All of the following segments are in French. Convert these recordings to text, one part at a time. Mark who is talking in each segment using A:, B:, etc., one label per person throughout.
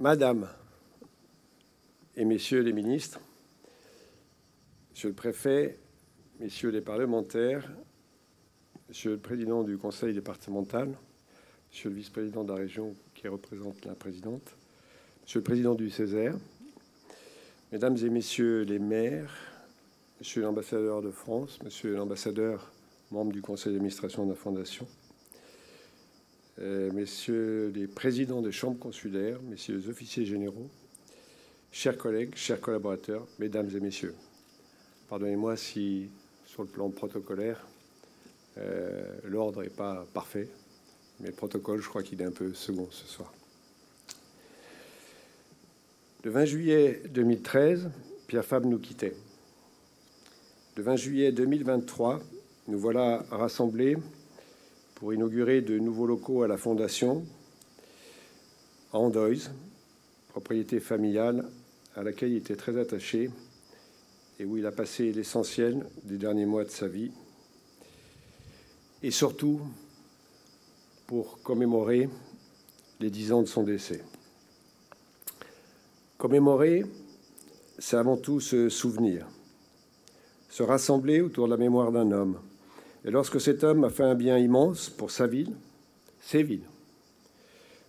A: Madame et Messieurs les ministres, Monsieur le préfet, Messieurs les parlementaires, Monsieur le président du conseil départemental, Monsieur le vice-président de la région qui représente la présidente, Monsieur le président du Césaire, Mesdames et Messieurs les maires, Monsieur l'ambassadeur de France, Monsieur l'ambassadeur, membre du conseil d'administration de la Fondation, Messieurs les présidents des chambres consulaires, Messieurs les officiers généraux, chers collègues, chers collaborateurs, Mesdames et Messieurs, pardonnez-moi si, sur le plan protocolaire, l'ordre n'est pas parfait, mais le protocole, je crois qu'il est un peu second ce soir. Le 20 juillet 2013, Pierre Fabre nous quittait. Le 20 juillet 2023, nous voilà rassemblés pour inaugurer de nouveaux locaux à la Fondation, à Andoïs, propriété familiale à laquelle il était très attaché et où il a passé l'essentiel des derniers mois de sa vie. Et surtout, pour commémorer les 10 ans de son décès. Commémorer, c'est avant tout se souvenir, se rassembler autour de la mémoire d'un homme. Et lorsque cet homme a fait un bien immense pour sa ville, ses villes,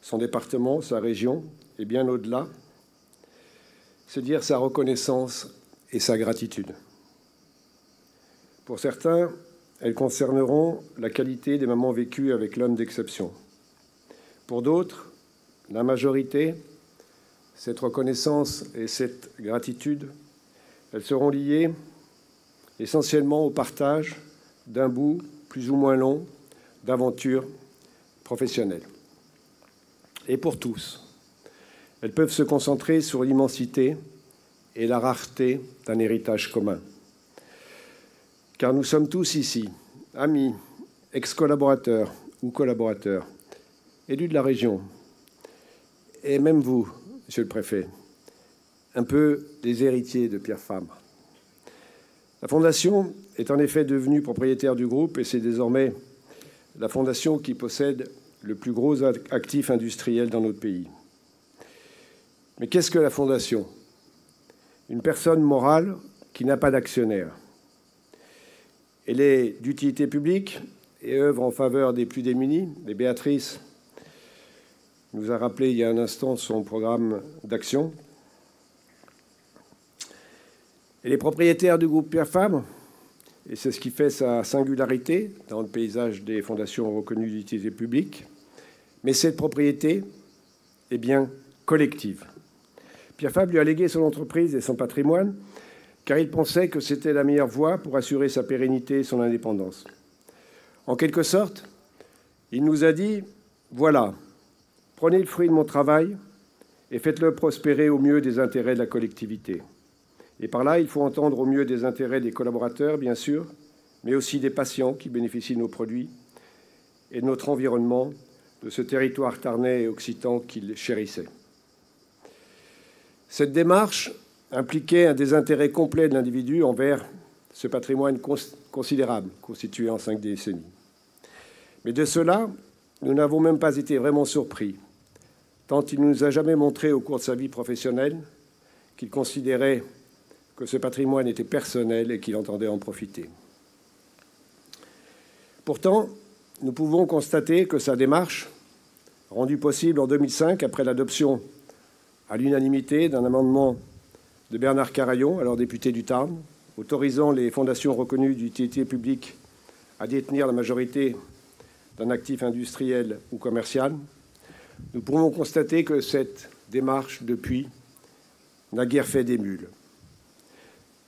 A: son département, sa région, et bien au-delà, c'est dire sa reconnaissance et sa gratitude. Pour certains, elles concerneront la qualité des moments vécus avec l'homme d'exception. Pour d'autres, la majorité, cette reconnaissance et cette gratitude, elles seront liées essentiellement au partage d'un bout plus ou moins long d'aventure professionnelle. Et pour tous, elles peuvent se concentrer sur l'immensité et la rareté d'un héritage commun. Car nous sommes tous ici, amis, ex-collaborateurs ou collaborateurs, élus de la région, et même vous, Monsieur le Préfet, un peu des héritiers de Pierre Fabre. La Fondation est en effet devenue propriétaire du groupe et c'est désormais la Fondation qui possède le plus gros actif industriel dans notre pays. Mais qu'est-ce que la Fondation? Une personne morale qui n'a pas d'actionnaire. Elle est d'utilité publique et œuvre en faveur des plus démunis. Et Béatrice nous a rappelé il y a un instant son programme d'action. Elle est propriétaire du groupe Pierre Fabre, et c'est ce qui fait sa singularité dans le paysage des fondations reconnues d'utilité publique. Mais cette propriété est bien collective. Pierre Fabre lui a légué son entreprise et son patrimoine, car il pensait que c'était la meilleure voie pour assurer sa pérennité et son indépendance. En quelque sorte, il nous a dit « Voilà, prenez le fruit de mon travail et faites-le prospérer au mieux des intérêts de la collectivité. » Et par là, il faut entendre au mieux des intérêts des collaborateurs, bien sûr, mais aussi des patients qui bénéficient de nos produits et de notre environnement, de ce territoire tarnais et occitan qu'il chérissait. Cette démarche impliquait un désintérêt complet de l'individu envers ce patrimoine considérable constitué en 5 décennies. Mais de cela, nous n'avons même pas été vraiment surpris, tant il ne nous a jamais montré au cours de sa vie professionnelle qu'il considérait que ce patrimoine était personnel et qu'il entendait en profiter. Pourtant, nous pouvons constater que sa démarche, rendue possible en 2005 après l'adoption à l'unanimité d'un amendement de Bernard Carayon, alors député du Tarn, autorisant les fondations reconnues d'utilité publique à détenir la majorité d'un actif industriel ou commercial, nous pouvons constater que cette démarche, depuis, n'a guère fait d'émule.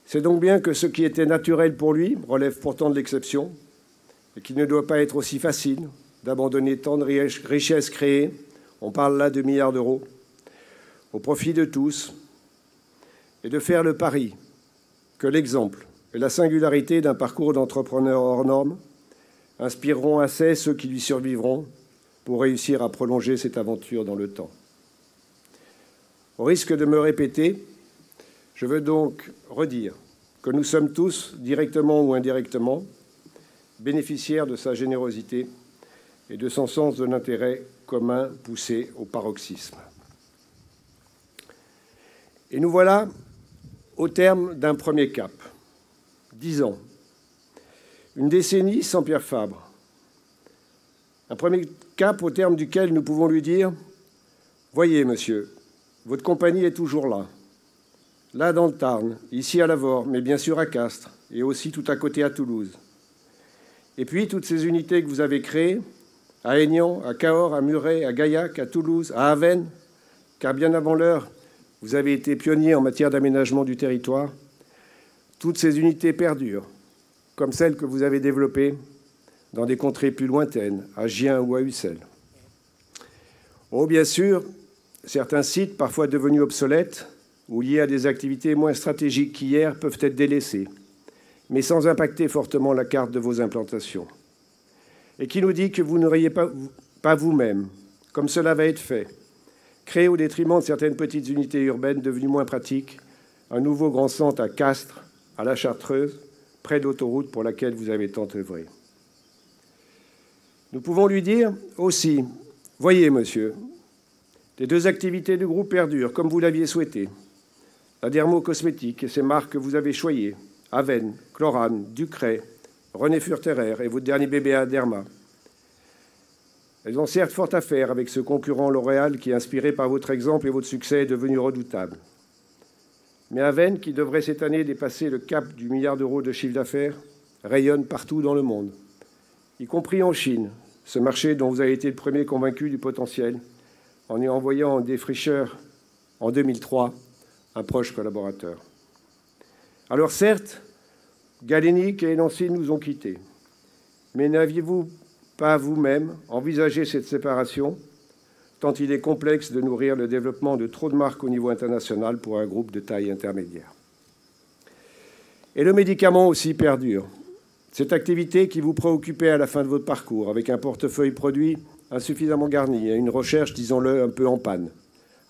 A: C'est donc bien que ce qui était naturel pour lui relève pourtant de l'exception et qu'il ne doit pas être aussi facile d'abandonner tant de richesses créées, on parle là de milliards d'euros, au profit de tous, et de faire le pari que l'exemple et la singularité d'un parcours d'entrepreneur hors norme inspireront assez ceux qui lui survivront pour réussir à prolonger cette aventure dans le temps. Au risque de me répéter, je veux donc redire que nous sommes tous, directement ou indirectement, bénéficiaires de sa générosité et de son sens de l'intérêt commun poussé au paroxysme. Et nous voilà au terme d'un premier cap. 10 ans. Une décennie sans Pierre Fabre. Un premier cap au terme duquel nous pouvons lui dire « Voyez, monsieur, votre compagnie est toujours là. Là dans le Tarn, ici à Lavore, mais bien sûr à Castres, et aussi tout à côté à Toulouse. Et puis toutes ces unités que vous avez créées, à Aignan, à Cahors, à Muret, à Gaillac, à Toulouse, à Avesnes, car bien avant l'heure, vous avez été pionnier en matière d'aménagement du territoire. Toutes ces unités perdurent, comme celles que vous avez développées dans des contrées plus lointaines, à Gien ou à Ussel. Oh, bien sûr, certains sites, parfois devenus obsolètes ou liés à des activités moins stratégiques qu'hier, peuvent être délaissés, mais sans impacter fortement la carte de vos implantations. Et qui nous dit que vous n'auriez pas vous-même, comme cela va être fait, créé au détriment de certaines petites unités urbaines devenues moins pratiques, un nouveau grand centre à Castres, à la Chartreuse, près d'autoroute pour laquelle vous avez tant œuvré. Nous pouvons lui dire aussi, voyez, monsieur, les deux activités du groupe perdurent, comme vous l'aviez souhaité. La dermocosmétique et ses marques que vous avez choyées, Avène, Chlorane, Ducret, René Furterer et votre dernier bébé à Derma. Elles ont certes fort à faire avec ce concurrent L'Oréal qui, inspiré par votre exemple et votre succès, est devenu redoutable. Mais Avène, qui devrait cette année dépasser le cap du milliard d'euros de chiffre d'affaires, rayonne partout dans le monde, y compris en Chine, ce marché dont vous avez été le premier convaincu du potentiel, en y envoyant en défricheur en 2003 un proche collaborateur. Alors certes, Galenic et Nancy nous ont quittés, mais n'aviez-vous pas vous-même envisagé cette séparation, tant il est complexe de nourrir le développement de trop de marques au niveau international pour un groupe de taille intermédiaire. Et le médicament aussi perdure. Cette activité qui vous préoccupait à la fin de votre parcours, avec un portefeuille produit insuffisamment garni et une recherche, disons-le, un peu en panne,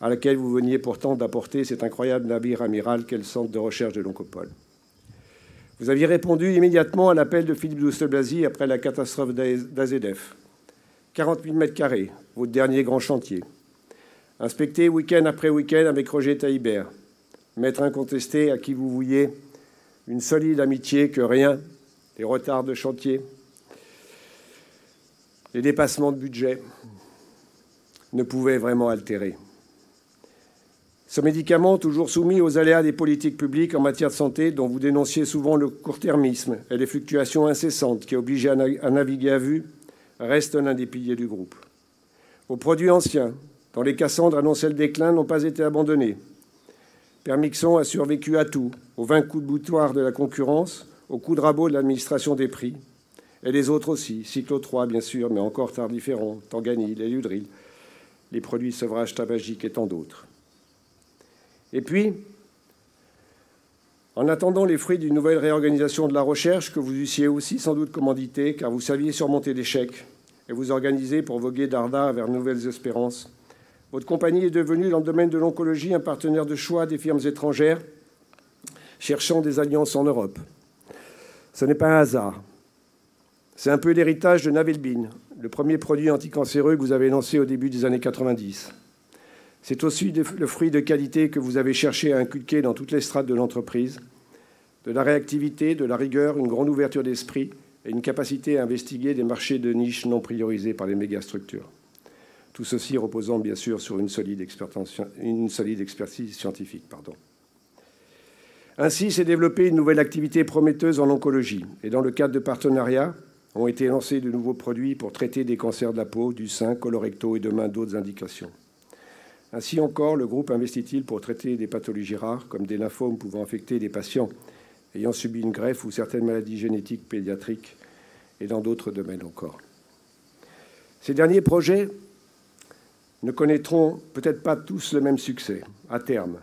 A: à laquelle vous veniez pourtant d'apporter cet incroyable navire amiral qu'est le centre de recherche de l'Oncopole. Vous aviez répondu immédiatement à l'appel de Philippe Douste-Blazy après la catastrophe d'AZF. 40 000 m², votre dernier grand chantier. Inspecté week-end après week-end avec Roger Taillibert, maître incontesté à qui vous vouliez une solide amitié que rien, les retards de chantier, les dépassements de budget ne pouvaient vraiment altérer. Ce médicament, toujours soumis aux aléas des politiques publiques en matière de santé, dont vous dénonciez souvent le court-termisme et les fluctuations incessantes qui obligent à naviguer à vue, reste l'un des piliers du groupe. Vos produits anciens, dont les Cassandres annonçaient le déclin, n'ont pas été abandonnés. Permixon a survécu à tout, aux 20 coups de boutoir de la concurrence, aux coups de rabot de l'administration des prix, et les autres aussi, Cyclo 3 bien sûr, mais encore Tardiféron, Tanganil, Eludril, les produits de sevrage tabagique et tant d'autres. Et puis, en attendant les fruits d'une nouvelle réorganisation de la recherche que vous eussiez aussi sans doute commandité, car vous saviez surmonter l'échec et vous organiser pour voguer d'Arda vers de nouvelles espérances, votre compagnie est devenue, dans le domaine de l'oncologie, un partenaire de choix des firmes étrangères cherchant des alliances en Europe. Ce n'est pas un hasard. C'est un peu l'héritage de Navelbine, le premier produit anticancéreux que vous avez lancé au début des années 90. C'est aussi le fruit de qualité que vous avez cherché à inculquer dans toutes les strates de l'entreprise, de la réactivité, de la rigueur, une grande ouverture d'esprit et une capacité à investiguer des marchés de niche non priorisés par les mégastructures. Tout ceci reposant bien sûr sur une solide expertise scientifique. Ainsi s'est développée une nouvelle activité prometteuse en oncologie et dans le cadre de partenariats ont été lancés de nouveaux produits pour traiter des cancers de la peau, du sein, colorectaux et demain d'autres indications. Ainsi encore, le groupe investit-il pour traiter des pathologies rares, comme des lymphomes pouvant affecter des patients ayant subi une greffe ou certaines maladies génétiques pédiatriques, et dans d'autres domaines encore. Ces derniers projets ne connaîtront peut-être pas tous le même succès, à terme,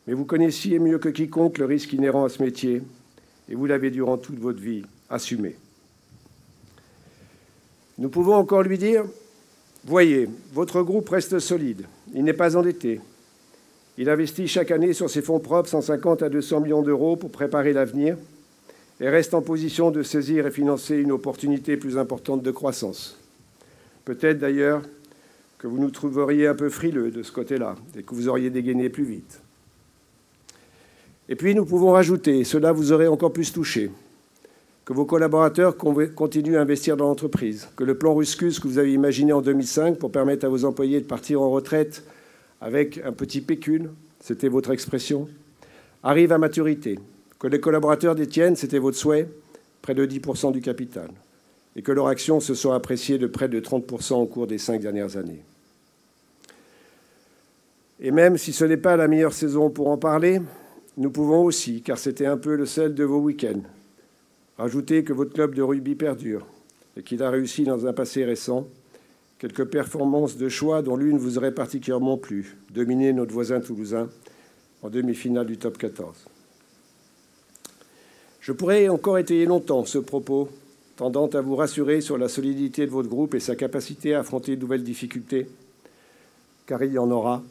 A: mais vous connaissiez mieux que quiconque le risque inhérent à ce métier, et vous l'avez durant toute votre vie assumé. Nous pouvons encore lui dire: voyez, votre groupe reste solide, il n'est pas endetté. Il investit chaque année sur ses fonds propres 150 à 200 millions d'euros pour préparer l'avenir et reste en position de saisir et financer une opportunité plus importante de croissance. Peut-être d'ailleurs que vous nous trouveriez un peu frileux de ce côté-là et que vous auriez dégainé plus vite. Et puis nous pouvons rajouter, et cela vous aurait encore plus touché, que vos collaborateurs continuent à investir dans l'entreprise, que le plan Ruscus que vous avez imaginé en 2005 pour permettre à vos employés de partir en retraite avec un petit pécule, c'était votre expression, arrive à maturité, que les collaborateurs détiennent, c'était votre souhait, près de 10% du capital, et que leurs actions se sont appréciées de près de 30% au cours des 5 dernières années. Et même si ce n'est pas la meilleure saison pour en parler, nous pouvons aussi, car c'était un peu le sel de vos week-ends, rajouter que votre club de rugby perdure et qu'il a réussi dans un passé récent quelques performances de choix dont l'une vous aurait particulièrement plu, dominer notre voisin toulousain en demi-finale du top 14. Je pourrais encore étayer longtemps ce propos, tendant à vous rassurer sur la solidité de votre groupe et sa capacité à affronter de nouvelles difficultés, car il y en aura.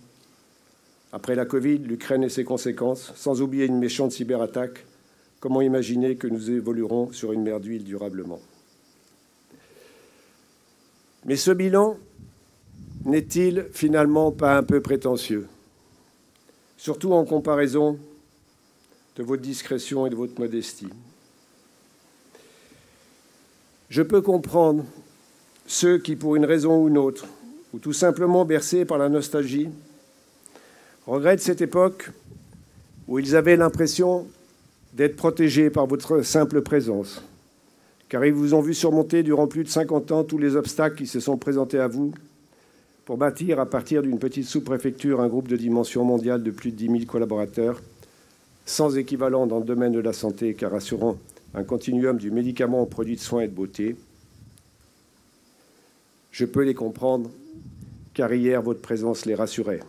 A: Après la Covid, l'Ukraine et ses conséquences, sans oublier une méchante cyberattaque, comment imaginer que nous évoluerons sur une mer d'huile durablement? Mais ce bilan n'est-il finalement pas un peu prétentieux? Surtout en comparaison de votre discrétion et de votre modestie. Je peux comprendre ceux qui, pour une raison ou une autre, ou tout simplement bercés par la nostalgie, regrettent cette époque où ils avaient l'impression d'être protégés par votre simple présence, car ils vous ont vu surmonter durant plus de 50 ans tous les obstacles qui se sont présentés à vous pour bâtir, à partir d'une petite sous-préfecture, un groupe de dimension mondiale de plus de 10 000 collaborateurs, sans équivalent dans le domaine de la santé, car assurant un continuum du médicament aux produits de soins et de beauté. Je peux les comprendre, car hier, votre présence les rassurait.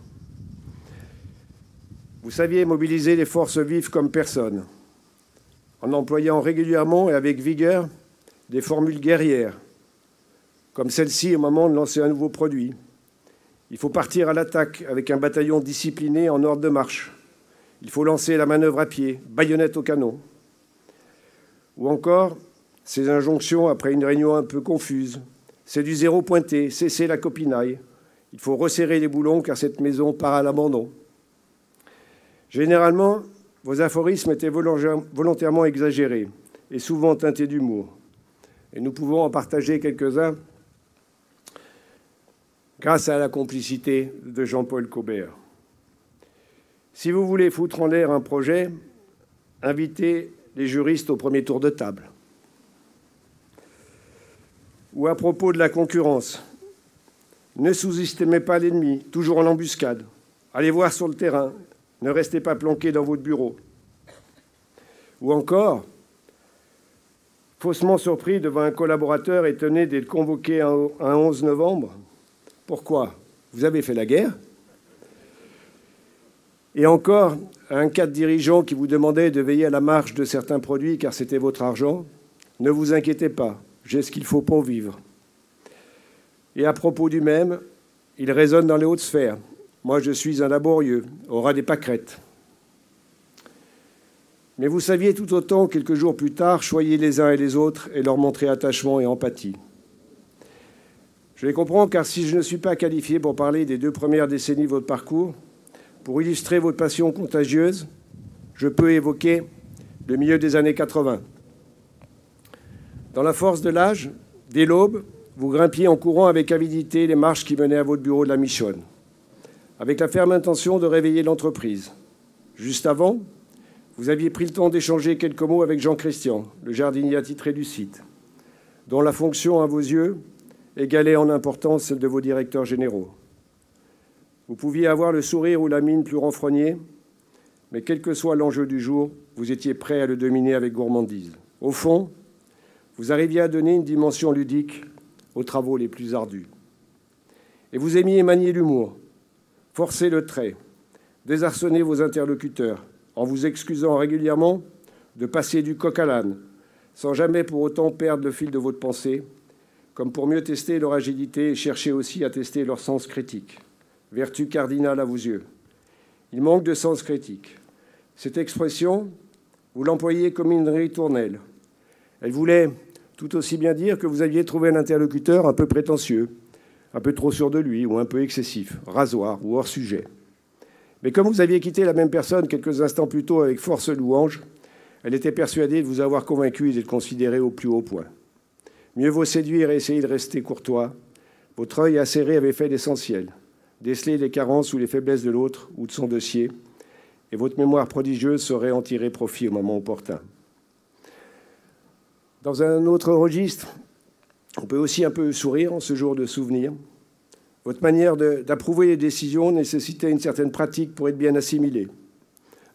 A: Vous saviez mobiliser les forces vives comme personne, en employant régulièrement et avec vigueur des formules guerrières, comme celle-ci au moment de lancer un nouveau produit. Il faut partir à l'attaque avec un bataillon discipliné en ordre de marche. Il faut lancer la manœuvre à pied, baïonnette au canon. Ou encore, ces injonctions après une réunion un peu confuse. C'est du zéro pointé, cessez la copinaille. Il faut resserrer les boulons car cette maison part à l'abandon. Généralement, vos aphorismes étaient volontairement exagérés et souvent teintés d'humour. Et nous pouvons en partager quelques-uns grâce à la complicité de Jean-Paul Cobert. Si vous voulez foutre en l'air un projet, invitez les juristes au premier tour de table. Ou à propos de la concurrence, ne sous-estimez pas l'ennemi, toujours en embuscade. Allez voir sur le terrain, ne restez pas planqué dans votre bureau. Ou encore, faussement surpris devant un collaborateur étonné d'être convoqué un 11 novembre. Pourquoi? Vous avez fait la guerre? Et encore, à un cadre dirigeant qui vous demandait de veiller à la marge de certains produits car c'était votre argent, ne vous inquiétez pas, j'ai ce qu'il faut pour vivre. Et à propos du même, il résonne dans les hautes sphères. Moi, je suis un laborieux, au ras des pâquerettes. Mais vous saviez tout autant, quelques jours plus tard, choyer les uns et les autres et leur montrer attachement et empathie. Je les comprends, car si je ne suis pas qualifié pour parler des 2 premières décennies de votre parcours, pour illustrer votre passion contagieuse, je peux évoquer le milieu des années 80. Dans la force de l'âge, dès l'aube, vous grimpiez en courant avec avidité les marches qui menaient à votre bureau de la Michonne, avec la ferme intention de réveiller l'entreprise. Juste avant, vous aviez pris le temps d'échanger quelques mots avec Jean Christian, le jardinier attitré du site, dont la fonction, à vos yeux, égalait en importance celle de vos directeurs généraux. Vous pouviez avoir le sourire ou la mine plus renfrognée, mais quel que soit l'enjeu du jour, vous étiez prêt à le dominer avec gourmandise. Au fond, vous arriviez à donner une dimension ludique aux travaux les plus ardus. Et vous aimiez manier l'humour, forcer le trait, désarçonner vos interlocuteurs, en vous excusant régulièrement de passer du coq à l'âne, sans jamais pour autant perdre le fil de votre pensée, comme pour mieux tester leur agilité et chercher aussi à tester leur sens critique, vertu cardinale à vos yeux. Il manque de sens critique. Cette expression, vous l'employez comme une ritournelle. Elle voulait tout aussi bien dire que vous aviez trouvé un interlocuteur un peu prétentieux, un peu trop sûr de lui ou un peu excessif, rasoir ou hors sujet. Mais comme vous aviez quitté la même personne quelques instants plus tôt avec force louange, elle était persuadée de vous avoir convaincu et de le considérer au plus haut point. Mieux vaut séduire et essayer de rester courtois. Votre œil acéré avait fait l'essentiel, déceler les carences ou les faiblesses de l'autre ou de son dossier, et votre mémoire prodigieuse saurait en tirer profit au moment opportun. Dans un autre registre, on peut aussi un peu sourire en ce jour de souvenir. Votre manière d'approuver les décisions nécessitait une certaine pratique pour être bien assimilée.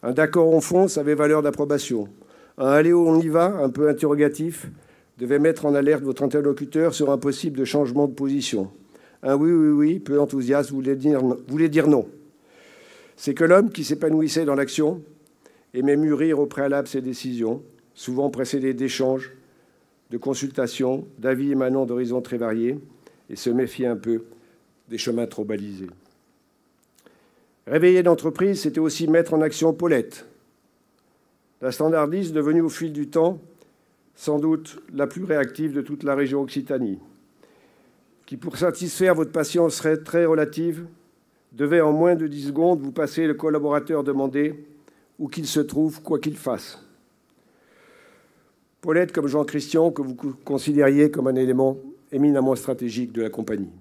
A: Un d'accord on fonce avait valeur d'approbation. Un allez on y va, un peu interrogatif, devait mettre en alerte votre interlocuteur sur un possible changement de position. Un oui, oui, oui, peu enthousiaste, voulait dire non. C'est que l'homme qui s'épanouissait dans l'action aimait mûrir au préalable ses décisions, souvent précédées d'échanges, de consultations, d'avis émanant d'horizons très variés, et se méfiait un peu des chemins trop balisés. Réveiller l'entreprise, c'était aussi mettre en action Paulette, la standardiste devenue au fil du temps sans doute la plus réactive de toute la région Occitanie, qui, pour satisfaire votre patience très relative, devait en moins de 10 secondes vous passer le collaborateur demandé, où qu'il se trouve, quoi qu'il fasse. Paulette comme Jean-Christian, que vous considériez comme un élément éminemment stratégique de la compagnie.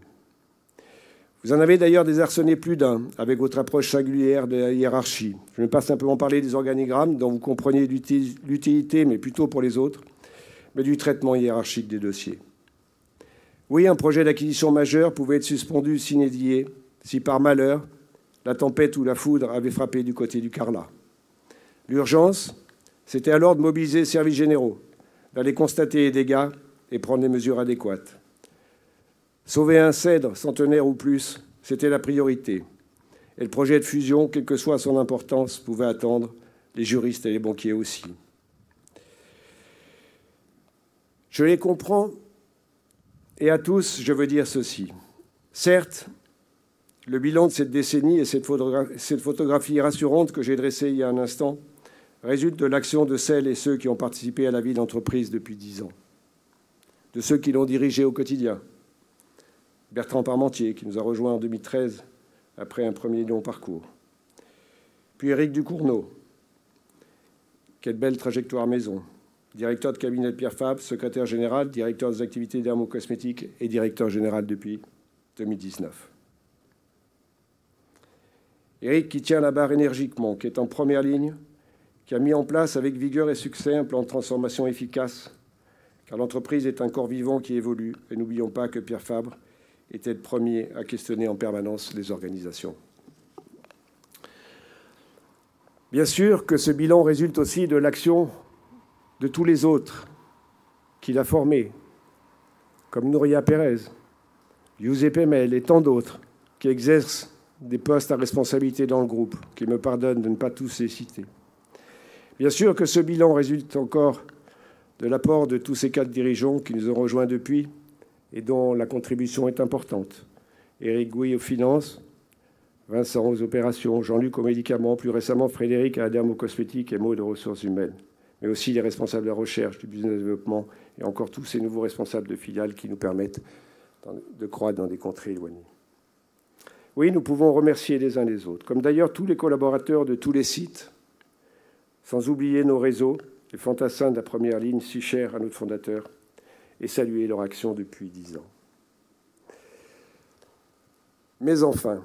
A: Vous en avez d'ailleurs désarçonné plus d'un avec votre approche singulière de la hiérarchie. Je ne vais pas simplement parler des organigrammes dont vous compreniez l'utilité, mais plutôt pour les autres, mais du traitement hiérarchique des dossiers. Oui, un projet d'acquisition majeur pouvait être suspendu sine die si par malheur, la tempête ou la foudre avait frappé du côté du Carlat. L'urgence, c'était alors de mobiliser les services généraux, d'aller constater les dégâts et prendre les mesures adéquates. Sauver un cèdre centenaire ou plus, c'était la priorité. Et le projet de fusion, quelle que soit son importance, pouvait attendre, les juristes et les banquiers aussi. Je les comprends, et à tous, je veux dire ceci. Certes, le bilan de cette décennie et cette photographie rassurante que j'ai dressée il y a un instant résulte de l'action de celles et ceux qui ont participé à la vie d'entreprise depuis 10 ans, de ceux qui l'ont dirigée au quotidien. Bertrand Parmentier, qui nous a rejoints en 2013 après un premier long parcours. Puis Éric Ducournau. Quelle belle trajectoire maison. Directeur de cabinet de Pierre Fabre, secrétaire général, directeur des activités dermocosmétiques et directeur général depuis 2019. Éric qui tient la barre énergiquement, qui est en première ligne, qui a mis en place avec vigueur et succès un plan de transformation efficace, car l'entreprise est un corps vivant qui évolue. Et n'oublions pas que Pierre Fabre était le premier à questionner en permanence les organisations. Bien sûr que ce bilan résulte aussi de l'action de tous les autres qu'il a formés, comme Nouria Pérez, Giuseppe Mel et tant d'autres qui exercent des postes à responsabilité dans le groupe, qui me pardonnent de ne pas tous les citer. Bien sûr que ce bilan résulte encore de l'apport de tous ces 4 dirigeants qui nous ont rejoints depuis et dont la contribution est importante. Éric Gouy aux finances, Vincent aux opérations, Jean-Luc aux médicaments, plus récemment Frédéric à la dermocosmétique et Maud aux ressources humaines, mais aussi les responsables de la recherche, du business développement et encore tous ces nouveaux responsables de filiales qui nous permettent de croître dans des contrées éloignées. Oui, nous pouvons remercier les uns les autres, comme d'ailleurs tous les collaborateurs de tous les sites, sans oublier nos réseaux, les fantassins de la première ligne si chers à notre fondateur, et saluer leur action depuis 10 ans. Mais enfin,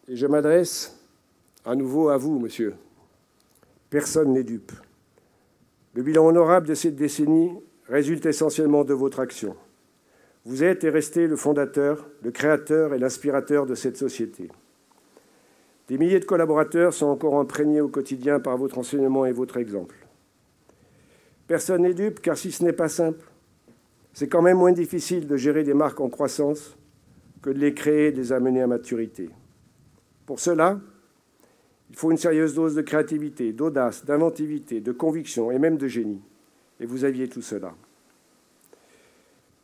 A: et je m'adresse à nouveau à vous, monsieur, personne n'est dupe. Le bilan honorable de cette décennie résulte essentiellement de votre action. Vous êtes et restez le fondateur, le créateur et l'inspirateur de cette société. Des milliers de collaborateurs sont encore imprégnés au quotidien par votre enseignement et votre exemple. Personne n'est dupe, car si ce n'est pas simple, c'est quand même moins difficile de gérer des marques en croissance que de les créer et de les amener à maturité. Pour cela, il faut une sérieuse dose de créativité, d'audace, d'inventivité, de conviction et même de génie. Et vous aviez tout cela.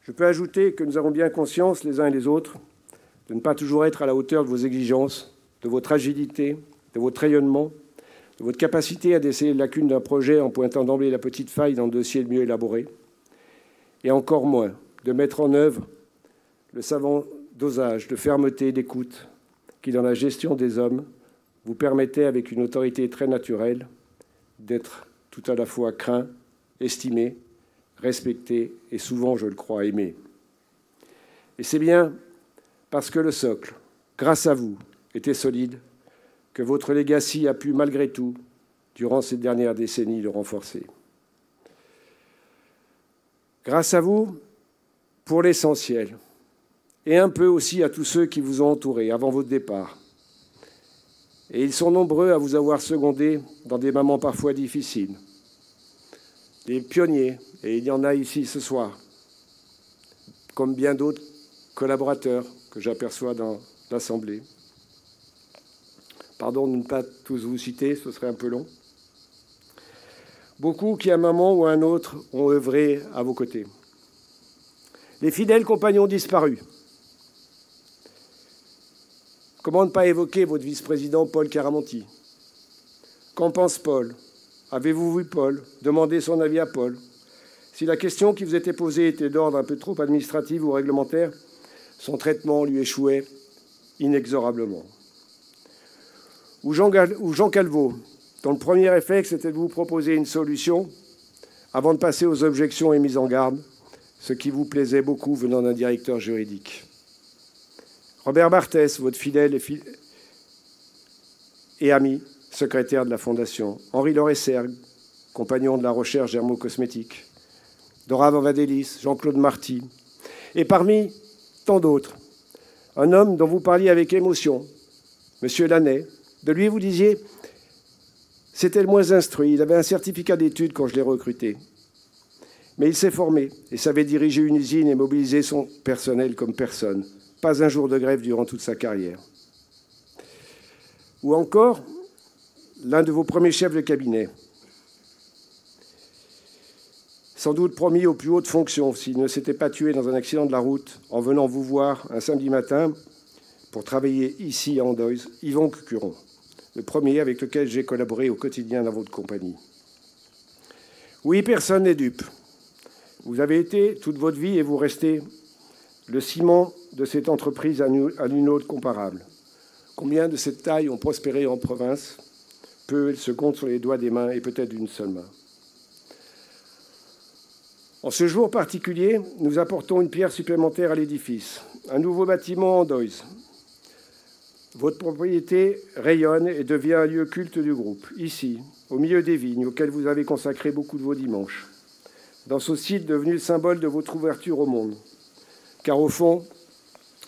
A: Je peux ajouter que nous avons bien conscience, les uns et les autres, de ne pas toujours être à la hauteur de vos exigences, de votre agilité, de votre rayonnement, de votre capacité à déceler les lacunes d'un projet en pointant d'emblée la petite faille dans le dossier le mieux élaboré, et encore moins de mettre en œuvre le savant dosage, de fermeté, d'écoute, qui, dans la gestion des hommes, vous permettait, avec une autorité très naturelle, d'être tout à la fois craint, estimé, respecté et souvent, je le crois, aimé. Et c'est bien parce que le socle, grâce à vous, était solide que votre legacy a pu, malgré tout, durant ces dernières décennies, le renforcer. Grâce à vous, pour l'essentiel, et un peu aussi à tous ceux qui vous ont entouré avant votre départ. Et ils sont nombreux à vous avoir secondé dans des moments parfois difficiles. Des pionniers, et il y en a ici ce soir, comme bien d'autres collaborateurs que j'aperçois dans l'Assemblée. Pardon de ne pas tous vous citer, ce serait un peu long. Beaucoup qui, à un moment ou à un autre, ont œuvré à vos côtés. Les fidèles compagnons disparus. Comment ne pas évoquer votre vice-président Paul Caramonti? Qu'en pense Paul? Avez-vous vu Paul? Demandez son avis à Paul. Si la question qui vous était posée était d'ordre un peu trop administratif ou réglementaire, son traitement lui échouait inexorablement. Ou Jean Calveau, dont le premier réflexe était de vous proposer une solution avant de passer aux objections et mises en garde, ce qui vous plaisait beaucoup venant d'un directeur juridique. Robert Barthès, votre fidèle et ami, secrétaire de la Fondation. Henri Loressergue, compagnon de la recherche dermocosmétique. Dora Vandelis, Jean-Claude Marty. Et parmi tant d'autres, un homme dont vous parliez avec émotion, M. Lannet. De lui, vous disiez, c'était le moins instruit, il avait un certificat d'études quand je l'ai recruté. Mais il s'est formé et savait diriger une usine et mobiliser son personnel comme personne. Pas un jour de grève durant toute sa carrière. Ou encore, l'un de vos premiers chefs de cabinet, sans doute promis aux plus hautes fonctions s'il ne s'était pas tué dans un accident de la route en venant vous voir un samedi matin pour travailler ici à Andoise, Yvon Cucuron, le premier avec lequel j'ai collaboré au quotidien dans votre compagnie. Oui, personne n'est dupe. Vous avez été toute votre vie et vous restez le ciment de cette entreprise à une autre comparable. Combien de cette taille ont prospéré en province? Peu, elles se comptent sur les doigts des mains et peut-être d'une seule main. En ce jour particulier, nous apportons une pierre supplémentaire à l'édifice. Un nouveau bâtiment en Andoise. Votre propriété rayonne et devient un lieu culte du groupe, ici, au milieu des vignes, auxquelles vous avez consacré beaucoup de vos dimanches, dans ce site devenu le symbole de votre ouverture au monde. Car au fond,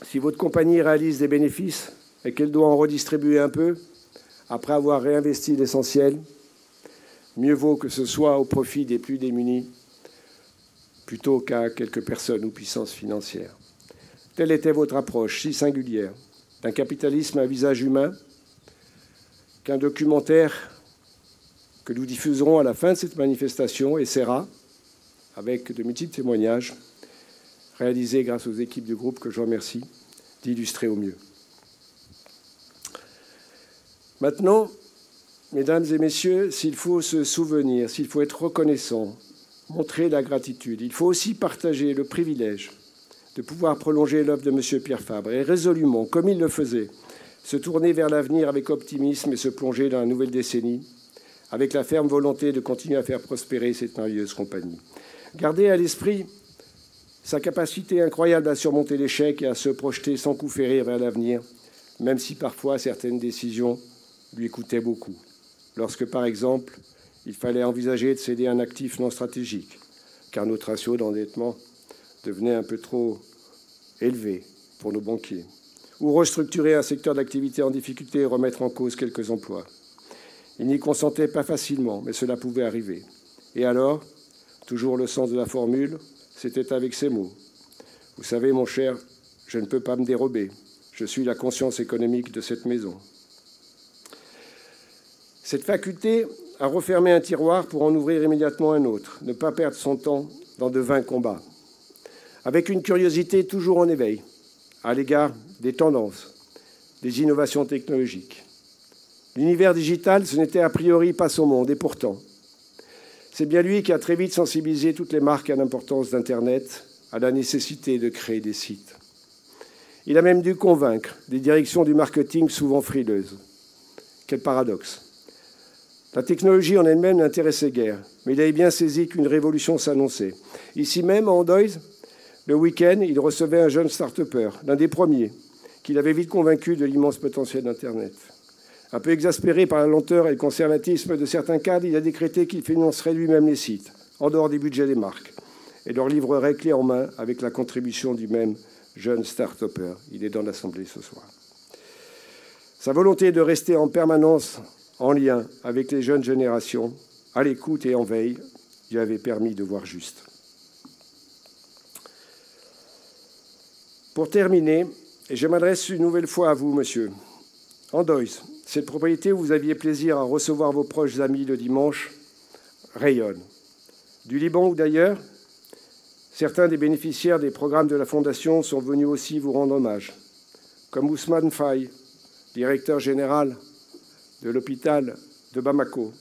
A: si votre compagnie réalise des bénéfices et qu'elle doit en redistribuer un peu, après avoir réinvesti l'essentiel, mieux vaut que ce soit au profit des plus démunis plutôt qu'à quelques personnes ou puissances financières. Telle était votre approche si singulière d'un capitalisme à visage humain qu'un documentaire que nous diffuserons à la fin de cette manifestation essaiera, avec de multiples témoignages, réalisés grâce aux équipes du groupe que je remercie, d'illustrer au mieux. Maintenant, mesdames et messieurs, s'il faut se souvenir, s'il faut être reconnaissant, montrer la gratitude, il faut aussi partager le privilège de pouvoir prolonger l'œuvre de M. Pierre Fabre et résolument, comme il le faisait, se tourner vers l'avenir avec optimisme et se plonger dans la nouvelle décennie avec la ferme volonté de continuer à faire prospérer cette merveilleuse compagnie. Gardez à l'esprit sa capacité incroyable à surmonter l'échec et à se projeter sans coup férir vers l'avenir, même si parfois certaines décisions lui coûtaient beaucoup. Lorsque, par exemple, il fallait envisager de céder un actif non stratégique, car notre ratio d'endettement devenait un peu trop élevé pour nos banquiers, ou restructurer un secteur d'activité en difficulté et remettre en cause quelques emplois. Il n'y consentait pas facilement, mais cela pouvait arriver. Et alors, toujours le sens de la formule, c'était avec ces mots. Vous savez, mon cher, je ne peux pas me dérober. Je suis la conscience économique de cette maison. Cette faculté à refermer un tiroir pour en ouvrir immédiatement un autre, ne pas perdre son temps dans de vains combats, avec une curiosité toujours en éveil à l'égard des tendances, des innovations technologiques. L'univers digital, ce n'était a priori pas son monde, et pourtant, c'est bien lui qui a très vite sensibilisé toutes les marques à l'importance d'Internet, à la nécessité de créer des sites. Il a même dû convaincre des directions du marketing souvent frileuses. Quel paradoxe. La technologie en elle-même n'intéressait guère, mais il avait bien saisi qu'une révolution s'annonçait. Ici même, à Andoïs, le week-end, il recevait un jeune start-upper, l'un des premiers, qu'il avait vite convaincu de l'immense potentiel d'Internet. Un peu exaspéré par la lenteur et le conservatisme de certains cadres, il a décrété qu'il financerait lui-même les sites, en dehors des budgets des marques, et leur livrerait clé en main avec la contribution du même jeune start-upper. Il est dans l'Assemblée ce soir. Sa volonté de rester en permanence en lien avec les jeunes générations, à l'écoute et en veille, lui avait permis de voir juste. Pour terminer, et je m'adresse une nouvelle fois à vous, monsieur, Andoïs, cette propriété où vous aviez plaisir à recevoir vos proches amis le dimanche, rayonne. Du Liban ou d'ailleurs, certains des bénéficiaires des programmes de la Fondation sont venus aussi vous rendre hommage, comme Ousmane Faye, directeur général de l'hôpital de Bamako,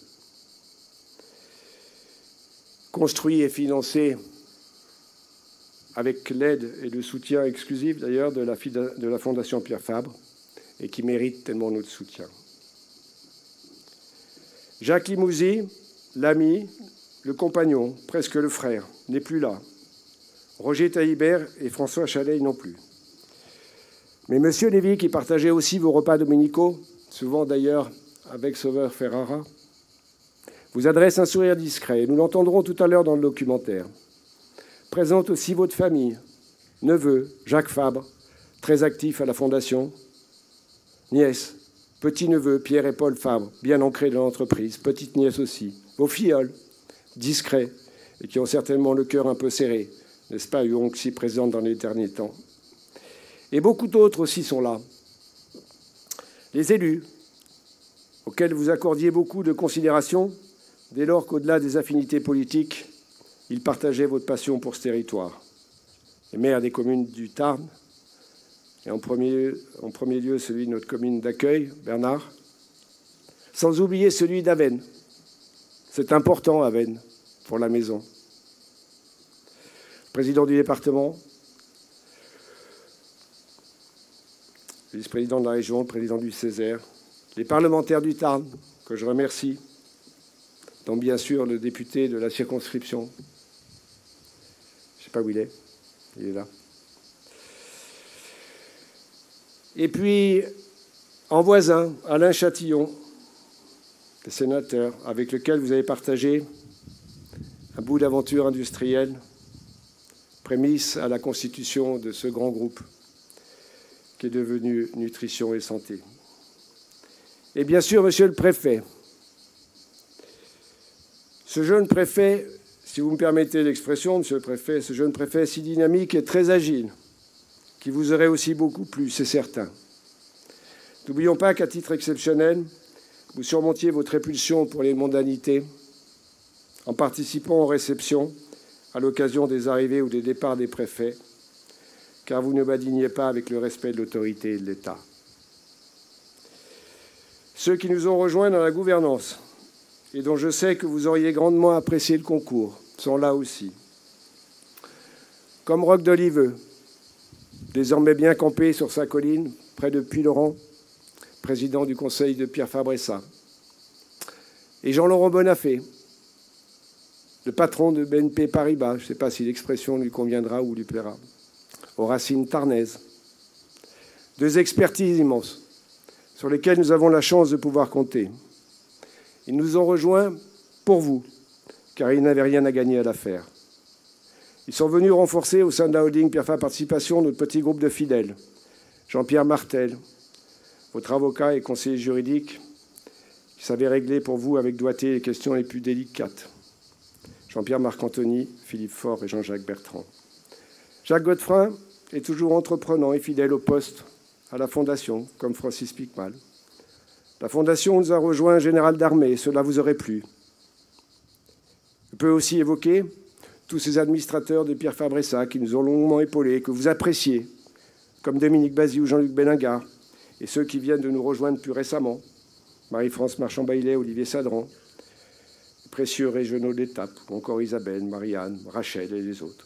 A: construit et financé avec l'aide et le soutien exclusif d'ailleurs de la Fondation Pierre Fabre, et qui mérite tellement notre soutien. Jacques Limouzy, l'ami, le compagnon, presque le frère, n'est plus là. Roger Taillibert et François Chalet non plus. Mais Monsieur Lévy, qui partageait aussi vos repas dominicaux, souvent d'ailleurs avec Sauveur Ferrara, vous adresse un sourire discret. Nous l'entendrons tout à l'heure dans le documentaire. Présente aussi votre famille, neveu Jacques Fabre, très actif à la Fondation, nièce, petit-neveu Pierre et Paul Fabre, bien ancrés dans l'entreprise, petite nièce aussi, vos filleuls, discrets et qui ont certainement le cœur un peu serré, n'est-ce pas, Huong, si présente dans les derniers temps. Et beaucoup d'autres aussi sont là. Les élus, auxquels vous accordiez beaucoup de considération, dès lors qu'au-delà des affinités politiques, ils partageaient votre passion pour ce territoire. Les maires des communes du Tarn, et en premier lieu celui de notre commune d'accueil, Bernard, sans oublier celui d'Avesnes. C'est important, Avesnes, pour la maison. Président du département, vice-président de la région, le président du Césaire, les parlementaires du Tarn, que je remercie, dont bien sûr le député de la circonscription. Je ne sais pas où il est là. Et puis, en voisin, Alain Châtillon, le sénateur, avec lequel vous avez partagé un bout d'aventure industrielle, prémisse à la constitution de ce grand groupe qui est devenu Nutrition et Santé. Et bien sûr, monsieur le préfet, ce jeune préfet, si vous me permettez l'expression, monsieur le préfet, ce jeune préfet si dynamique et très agile, qui vous aurait aussi beaucoup plu, c'est certain. N'oublions pas qu'à titre exceptionnel, vous surmontiez votre répulsion pour les mondanités en participant aux réceptions à l'occasion des arrivées ou des départs des préfets, car vous ne badiniez pas avec le respect de l'autorité et de l'État. Ceux qui nous ont rejoints dans la gouvernance, et dont je sais que vous auriez grandement apprécié le concours, sont là aussi. Comme Roch d'Oliveux, désormais bien campé sur sa colline, près de Puylaurens, président du conseil de Pierre Fabre-Essat. Et Jean-Laurent Bonafé, le patron de BNP Paribas, je ne sais pas si l'expression lui conviendra ou lui plaira, aux racines tarnaises. Deux expertises immenses sur lesquelles nous avons la chance de pouvoir compter. Ils nous ont rejoints pour vous, car ils n'avaient rien à gagner à l'affaire. Ils sont venus renforcer au sein de la holding Pierre Fabre Participation notre petit groupe de fidèles. Jean-Pierre Martel, votre avocat et conseiller juridique, qui savait régler pour vous avec doigté les questions les plus délicates. Jean-Pierre Marc-Anthony, Philippe Faure et Jean-Jacques Bertrand. Jacques Godefrin est toujours entreprenant et fidèle au poste à la Fondation, comme Francis Picmal. La Fondation nous a rejoint un général d'armée, cela vous aurait plu. Je peux aussi évoquer tous ces administrateurs de Pierre Fabre-Essat qui nous ont longuement épaulés, que vous appréciez, comme Dominique Bazy ou Jean-Luc Bellinga, et ceux qui viennent de nous rejoindre plus récemment, Marie-France Marchand-Baillet, Olivier Sadran, les précieux régionaux d'étape, ou encore Isabelle, Marianne, Rachel et les autres.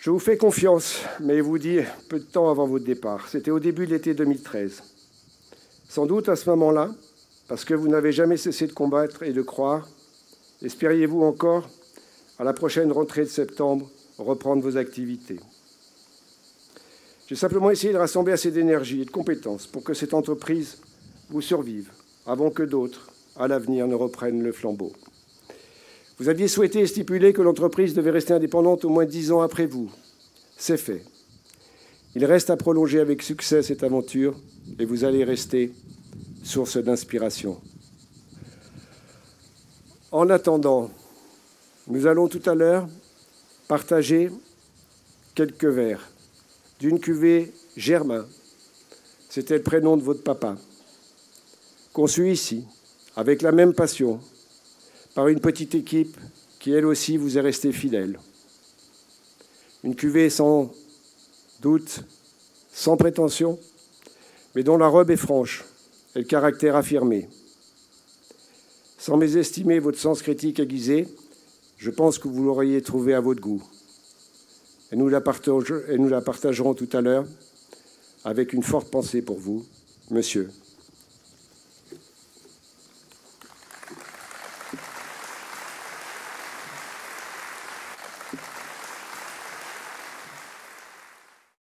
A: Je vous fais confiance, mais vous dis peu de temps avant votre départ. C'était au début de l'été 2013. Sans doute à ce moment-là, parce que vous n'avez jamais cessé de combattre et de croire, espériez-vous encore, à la prochaine rentrée de septembre, reprendre vos activités. J'ai simplement essayé de rassembler assez d'énergie et de compétences pour que cette entreprise vous survive, avant que d'autres, à l'avenir, ne reprennent le flambeau. Vous aviez souhaité stipuler que l'entreprise devait rester indépendante au moins 10 ans après vous. C'est fait. Il reste à prolonger avec succès cette aventure et vous allez rester source d'inspiration. En attendant, nous allons tout à l'heure partager quelques vers d'une cuvée Germain. C'était le prénom de votre papa, conçu ici, avec la même passion, par une petite équipe qui, elle aussi, vous est restée fidèle. Une cuvée sans doute, sans prétention, mais dont la robe est franche et le caractère affirmé. Sans mésestimer votre sens critique aiguisé, je pense que vous l'auriez trouvé à votre goût. Et nous la partagerons tout à l'heure avec une forte pensée pour vous, monsieur.